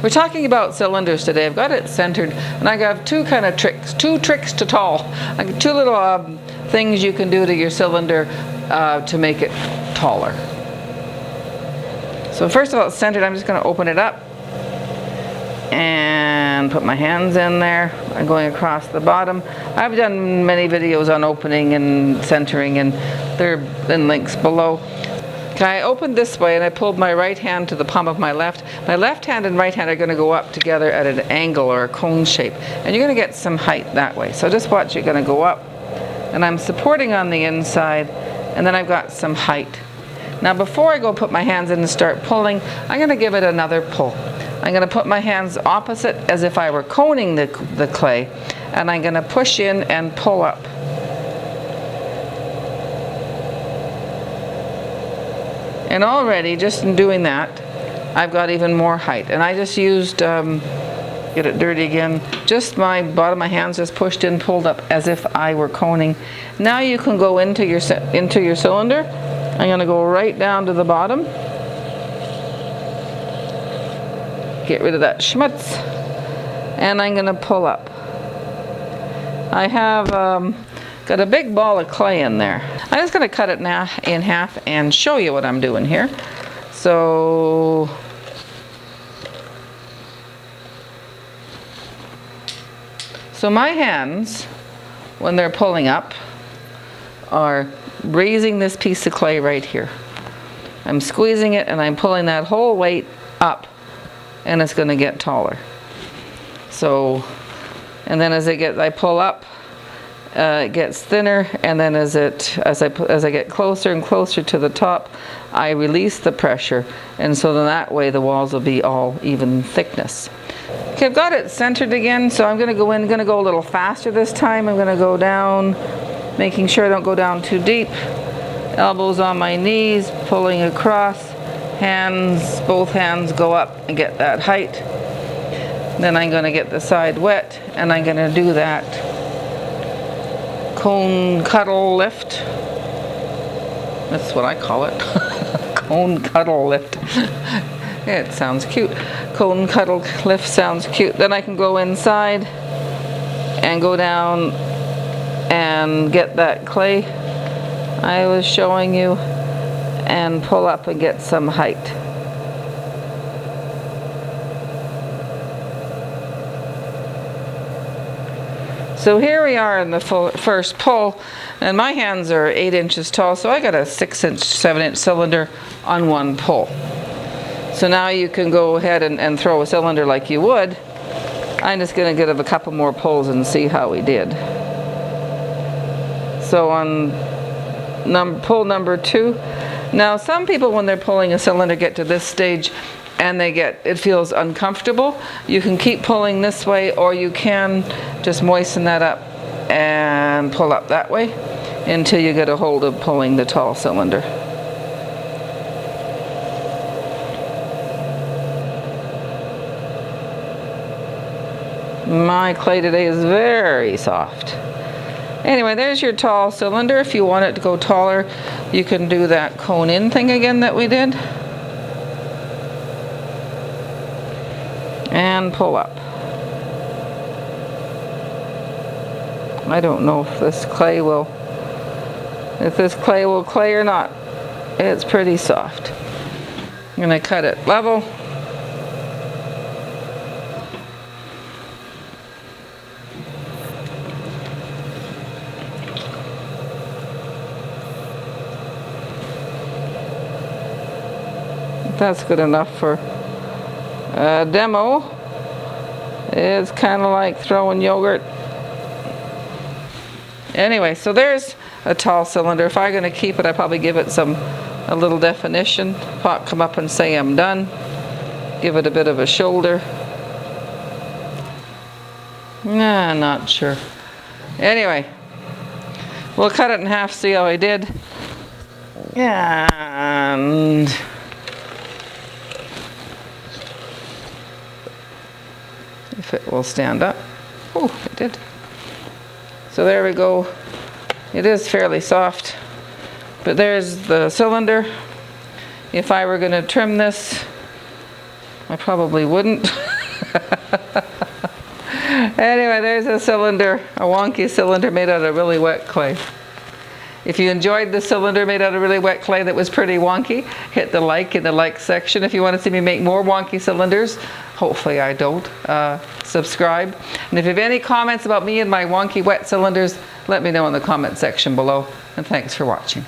We're talking about cylinders today. I've got it centered, and I got two tricks to tall. I got two little things you can do to your cylinder to make it taller. So first of all, it's centered. I'm just going to open it up and put my hands in there. I'm going across the bottom. I've done many videos on opening and centering, and they're in links below. I opened this way and I pulled my right hand to the palm of my left. My left hand and right hand are going to go up together at an angle or a cone shape, and you're going to get some height that way. So just watch, you're going to go up, and I'm supporting on the inside, and then I've got some height. Now before I go put my hands in and start pulling, I'm going to give it another pull. I'm going to put my hands opposite as if I were coning the clay, and I'm going to push in and pull up. And already, just in doing that, I've got even more height. And I just used, get it dirty again, just my bottom of my hands just pushed in, pulled up as if I were coning. Now you can go into your cylinder. I'm going to go right down to the bottom. Get rid of that schmutz. And I'm going to pull up. I have got a big ball of clay in there. I'm just going to cut it now in half and show you what I'm doing here. So my hands, when they're pulling up, are raising this piece of clay right here. I'm squeezing it and I'm pulling that whole weight up, and it's going to get taller. So, and then as I pull up, it gets thinner, and then as I get closer and closer to the top, I release the pressure, and so then that way the walls will be all even thickness. Okay, I've got it centered again, so I'm going to go in, going to go a little faster this time. I'm going to go down, making sure I don't go down too deep. Elbows on my knees, pulling across, hands, both hands go up and get that height. Then I'm going to get the side wet, and I'm going to do that cone cuddle lift. That's what I call it. Cone cuddle lift. It sounds cute. Cone cuddle lift sounds cute. Then I can go inside and go down and get that clay I was showing you and pull up and get some height. So here we are in the first pull, and my hands are 8 inches tall, so I got a 6-inch, 7-inch cylinder on one pull. So now you can go ahead and throw a cylinder like you would. I'm just going to give a couple more pulls and see how we did. So on pull number 2, now some people when they're pulling a cylinder get to this stage and it feels uncomfortable. You can keep pulling this way, or you can just moisten that up and pull up that way until you get a hold of pulling the tall cylinder. My clay today is very soft. Anyway, there's your tall cylinder. If you want it to go taller, you can do that cone in thing again that we did. And pull up. I don't know if this clay will clay or not. It's pretty soft. I'm going to cut it level. That's good enough for a demo. It's kind of like throwing yogurt. Anyway, so there's a tall cylinder. If I'm going to keep it, I probably give it a little definition. Come up and say I'm done. Give it a bit of a shoulder. Nah, not sure. Anyway, we'll cut it in half, see how I did. And if it will stand up. Oh, it did. So there we go. It is fairly soft, but there's the cylinder. If I were going to trim this, I probably wouldn't. Anyway, there's a cylinder, a wonky cylinder made out of really wet clay. If you enjoyed the cylinder made out of really wet clay that was pretty wonky, hit the like in the like section. If you want to see me make more wonky cylinders, hopefully I don't, subscribe. And if you have any comments about me and my wonky wet cylinders, let me know in the comment section below. And thanks for watching.